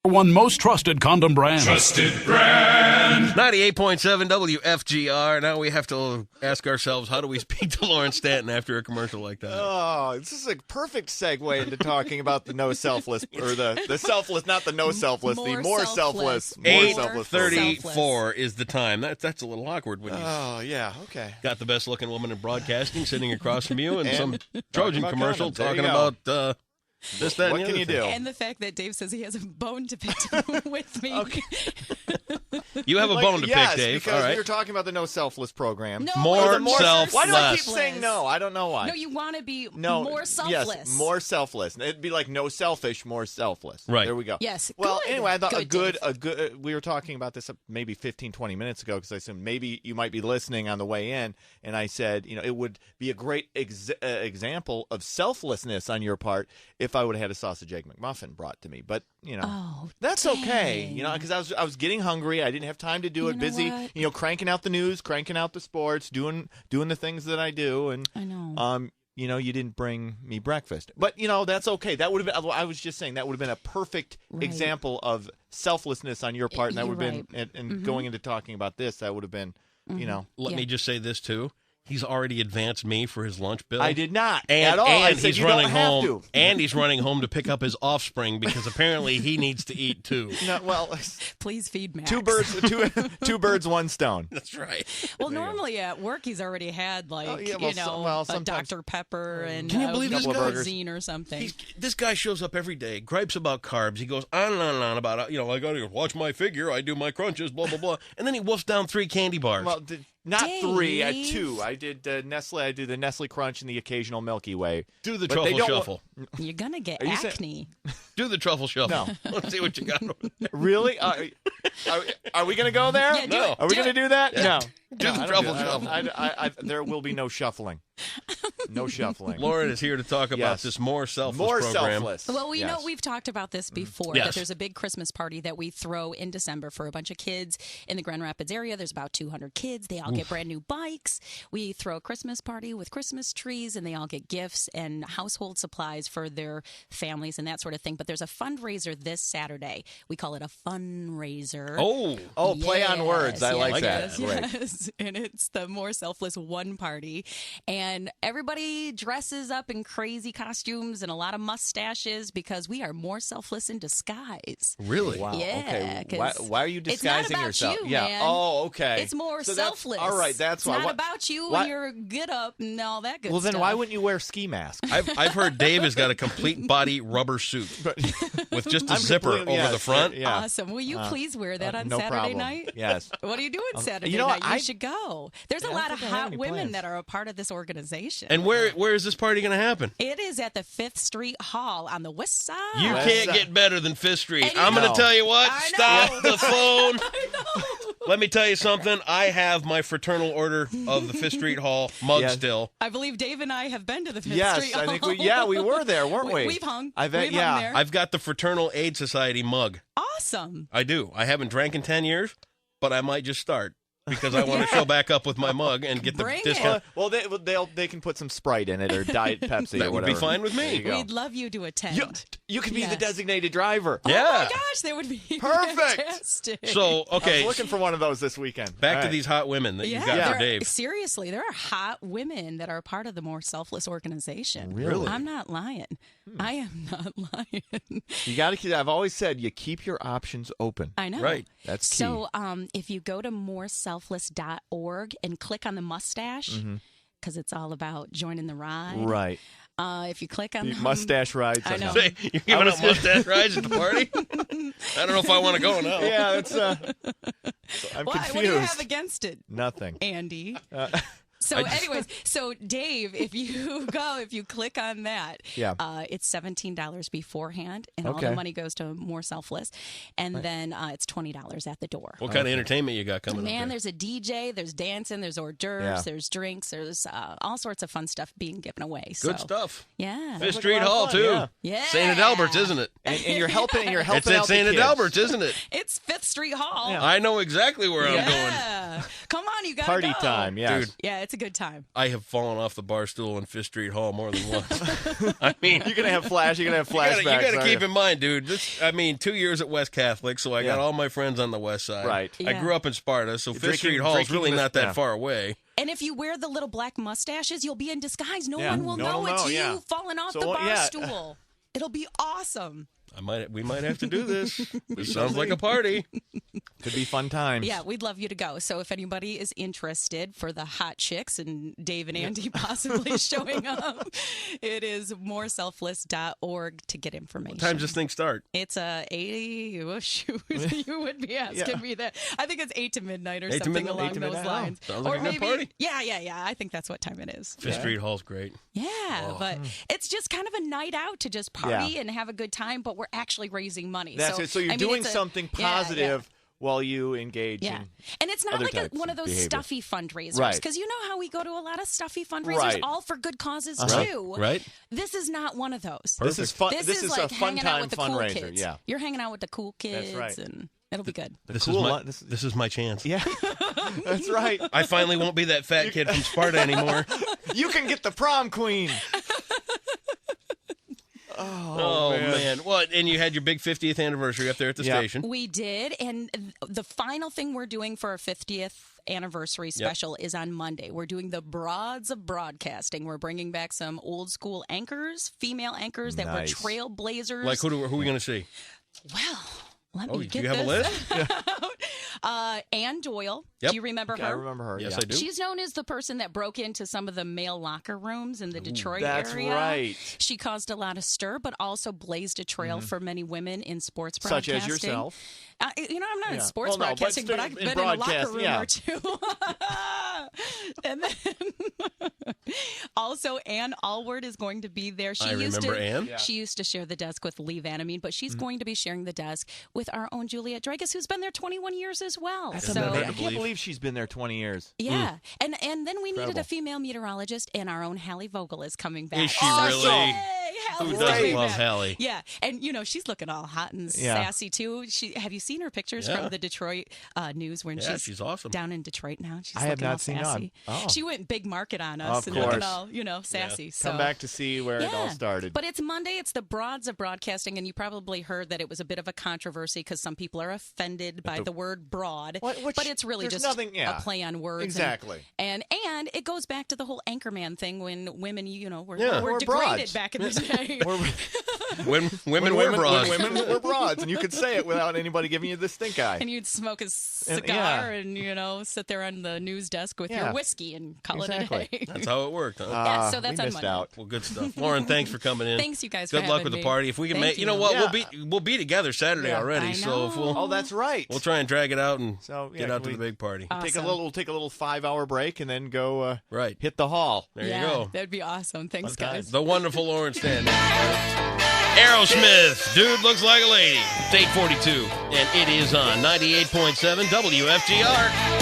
One most trusted condom brand. Trusted brand. 98.7 WFGR. Now we have to ask ourselves, how do we speak to Lauren Stanton after a commercial like that? Oh, this is a perfect segue into talking about the no selfless, or the selfless, not the no selfless, the more selfless. More selfless. 8:34 is the time. That's a little awkward when you yeah, okay. got the best looking woman in broadcasting sitting across from you and some Trojan about commercial condoms. There you talking go. about this, that, and What the can other you thing. do? And the fact that Dave says he has a bone to pick with me. Okay. You have a bone to yes, pick, Dave. because All right. we were talking about the no selfless program. No, More it's selfless. Why do I keep saying no? I don't know why. No, you want to be No, more selfless. Yes, more selfless. It'd be like no selfish, more selfless. Right. There we go. Yes. Well, good. anyway, I thought Good, a Dave. good. We were talking about this maybe 15, 20 minutes ago because I assumed maybe you might be listening on the way in, and I said, it would be a great example of selflessness on your part if I would have had a sausage egg McMuffin brought to me. But Oh, that's okay. dang. Because I was getting hungry. I didn't have time to do it. know Busy, what? cranking out the news, cranking out the sports, doing the things that I do, and I know. you didn't bring me breakfast. But, that's okay. That would have been, I was just saying, that would have been a perfect Right. example of selflessness on your part. And that You're would have been, and going into talking about this, that would have been, Let Yeah. me just say this, too. He's already advanced me for his lunch bill. I did not And, at all. I and said he's you running don't have home. to. And he's running home to pick up his offspring because apparently he needs to eat too. No, well, Please feed Max. two birds, one stone. That's right. Well, normally at work he's already had a sometimes- Dr. Pepper and Can you believe a this guy? cuisine or something. This guy shows up every day, gripes about carbs. He goes on and on and on about, I got to watch my figure. I do my crunches, blah, blah, blah. And then he wolfs down 3 candy bars. Well, not 3, I had Dave. 2. I did Nestle. I did the Nestle Crunch and the occasional Milky Way. Do the But they truffle don't- shuffle. You're gonna get Are you saying- acne. Do the truffle shuffle. No. Let's see what you got over there. Really? Are we going to go there? Yeah, do No. it. Are we going to do that? No. Do the I don't truffle do that. shuffle. There will be no shuffling. No shuffling. Lauren is here to talk about Yes. this More Selfless More program. selfless. Well, we know Yes. we've talked about this before. Yes. That there's a big Christmas party that we throw in December for a bunch of kids in the Grand Rapids area. There's about 200 kids. They all get brand new bikes. We throw a Christmas party with Christmas trees, and they all get gifts and household supplies for their families and that sort of thing. But there's a fundraiser this Saturday. We call it a fundraiser. Oh, Play on words. I like yes, that. Right. Yes. And it's the More Selfless One Party. And everybody dresses up in crazy costumes and a lot of mustaches because we are more selfless in disguise. really? Wow. Yeah, Okay. 'cause Why are you it's not disguising about yourself? you, yeah. man. Oh, okay. It's more So that's- selfless. all right. That's it's why. not What- about you why- and your get up and all that good Well, stuff. then why wouldn't you wear ski mask? I've heard Dave has got a complete body rubber suit with just a I'm zipper over completely- the yes, front. Yeah. Awesome. Will you please wear that on no Saturday problem. night? Yes. What are you doing Saturday you know what? night? You I- should go. There's a I don't lot of think I have hot any women plans. that are a part of this organization. And where is this party going to happen? It is at the 5th Street Hall on the west side. You West can't side. get better than Fifth Street. And you I'm going know- to tell you what. I know. Stop the phone. I know. Let me tell you something. I have my Fraternal Order of the Fifth Street Hall mug Yes. still. I believe Dave and I have been to the 5th Yes, Street I think Hall. we were there, weren't we? We've hung. I bet. We've Yeah. hung there. I've got the Fraternal Aid Society mug. Awesome. I do. I haven't drank in 10 years, but I might just start because I want to show back up with my mug and get the Bring it. discount. Well, they can put some Sprite in it or Diet Pepsi or That would whatever. be fine with There me. you go. We'd love you to attend. You could be the Yes. designated driver. Yeah. Oh my gosh, that would be Perfect. fantastic. So, I okay, was looking for one of those this weekend. back All to right. these hot women that you've got there for are- Dave. seriously, there are hot women that are part of the More Selfless organization. Really? I'm not lying. I am not lying. You got to. I've always said you keep your options open. I know. Right. That's key. So if you go to moreselfless.org and click on the mustache, because it's all about joining the ride. Right. If you click on The mustache rides. I know. Say, you're giving up mustache rides at the party? I don't know if I want to go now. Yeah, it's. I'm What confused. do you have against it, Nothing. Andy? So, anyways, so Dave, if you click on that, Yeah. it's $17 beforehand, and all Okay. the money goes to More Selfless, and then it's $20 at the door. What kind of entertainment you got coming Man, up there? there's a DJ, there's dancing, there's hors d'oeuvres, Yeah. there's drinks, there's all sorts of fun stuff being given away. Good So, stuff. Yeah. Fifth like a Street lot of Hall, fun, too. yeah. Yeah. St. Adalbert's, isn't it? And you're helping. It's at out the St. kids. Adalbert's, isn't it? It's 5th Street Hall. Yeah. I know exactly where I'm going. Yeah. Come on, you got Party go. time, yes. Dude. Yeah, it's a good time. I have fallen off the bar stool in Fifth Street Hall more than once. I mean, You're gonna have flashbacks. you got to keep in mind, dude. 2 years at West Catholic, so I got all my friends on the West Side. Right. I Yeah. grew up in Sparta, so Fifth Street Hall is really not that far away. And if you wear the little black mustaches, you'll be in disguise. No Yeah. one will No know one will it's know, you yeah. falling off So, the bar yeah. stool. It'll be awesome. We might have to do this. This sounds like a party. Could be fun times. Yeah, we'd love you to go. So if anybody is interested for the hot chicks and Dave and Andy possibly showing up, it is moreselfless.org to get information. What time does this thing start? It's 80. Oh, shoot. You would be asking me that. I think it's 8 to midnight or 8 to something midnight? along 8 to those midnight. lines. Sounds like a good party. Yeah. I think that's what time it is. Fifth Street Hall's great. Yeah, but it's just kind of a night out to just party and have a good time, but we're actually raising money. That's it. So you're doing it's something positive while you engage Yeah. in And it's not other like types one of those behavior. stuffy fundraisers. Right. Because you know how we go to a lot of stuffy fundraisers, Right. all for good causes Uh-huh. too. Right. This is not one of those. This is fun. This This is like a fun hanging out time with the cool fundraiser. kids. Yeah. You're hanging out with the cool kids, right. and it'll be good. This cool this is my chance. Yeah. That's right. I finally won't be that fat kid from Sparta anymore. You can get the prom queen. Oh man. Well, and you had your big 50th anniversary up there at the station. We did, and the final thing we're doing for our 50th anniversary special is on Monday. We're doing the Broads of Broadcasting. We're bringing back some old school anchors, female anchors that Nice. were trailblazers. Like who are we going to see? Well, let Oh, me do get you have a this list? Ann Doyle. Yep. Do you remember her? I remember her. Yes, yeah. I do. She's known as the person that broke into some of the male locker rooms in the Detroit That's area. right. She caused a lot of stir, but also blazed a trail for many women in sports Such broadcasting. as yourself. I'm not in sports Well, no, but broadcasting, but still I've in been in a locker broadcast, room yeah. or two. And then also Ann Allward is going to be there. I remember Ann. She used to share the desk with Lee Vanamine, but she's going to be sharing the desk with our own Juliet Dragus, who's been there 21 years as well. That's So amazing. I hard to can't believe. believe she's been there 20 years. yeah, and then we needed Incredible. a female meteorologist, and our own Hallie Vogel is coming back. Is she Awesome. really? Yay, Who Hallie's doesn't coming love back. Hallie? Yeah, and she's looking all hot and Yeah. sassy too. Have you seen her pictures Yeah. from the Detroit news when Yeah, she's awesome. down in Detroit now? She's I have looking all not seen her. sassy. Oh. She went big market on us Of and looking course. all sassy. So. Come back to see where it all started. But it's Monday. It's the Broads of Broadcasting, and you probably heard that it was a bit of a controversy because some people are offended by the word broad. Which- but it's really there's just nothing- yeah. a play on words. Exactly. And it goes back to the whole Anchorman thing when women, were We're degraded broads. back in the day. When women were broads. When women were broads, and you could say it without anybody giving you the stink eye. And you'd smoke a cigar and sit there on the news desk with Yeah. your whiskey and call Exactly. it a day. That's how it worked, huh? Yeah, so that's we on missed Monday. out. Well, good stuff. Lauren, thanks for coming in. Thanks, you guys, for Good luck having with the me. party. If we can Thank make, you know you. what, Yeah. we'll be together Saturday Yeah. already. I So if we'll Oh, that's right. we'll try and drag it out and So, yeah, get out to we- the big party. Awesome. We'll take a little 5-hour break and then go Right. hit the hall. There yeah, you go. That'd be awesome. Thanks, Fun guys. The wonderful Lauren Stanton. Aerosmith, Dude Looks Like a Lady. It's 8:42, and it is on 98.7 WFGR.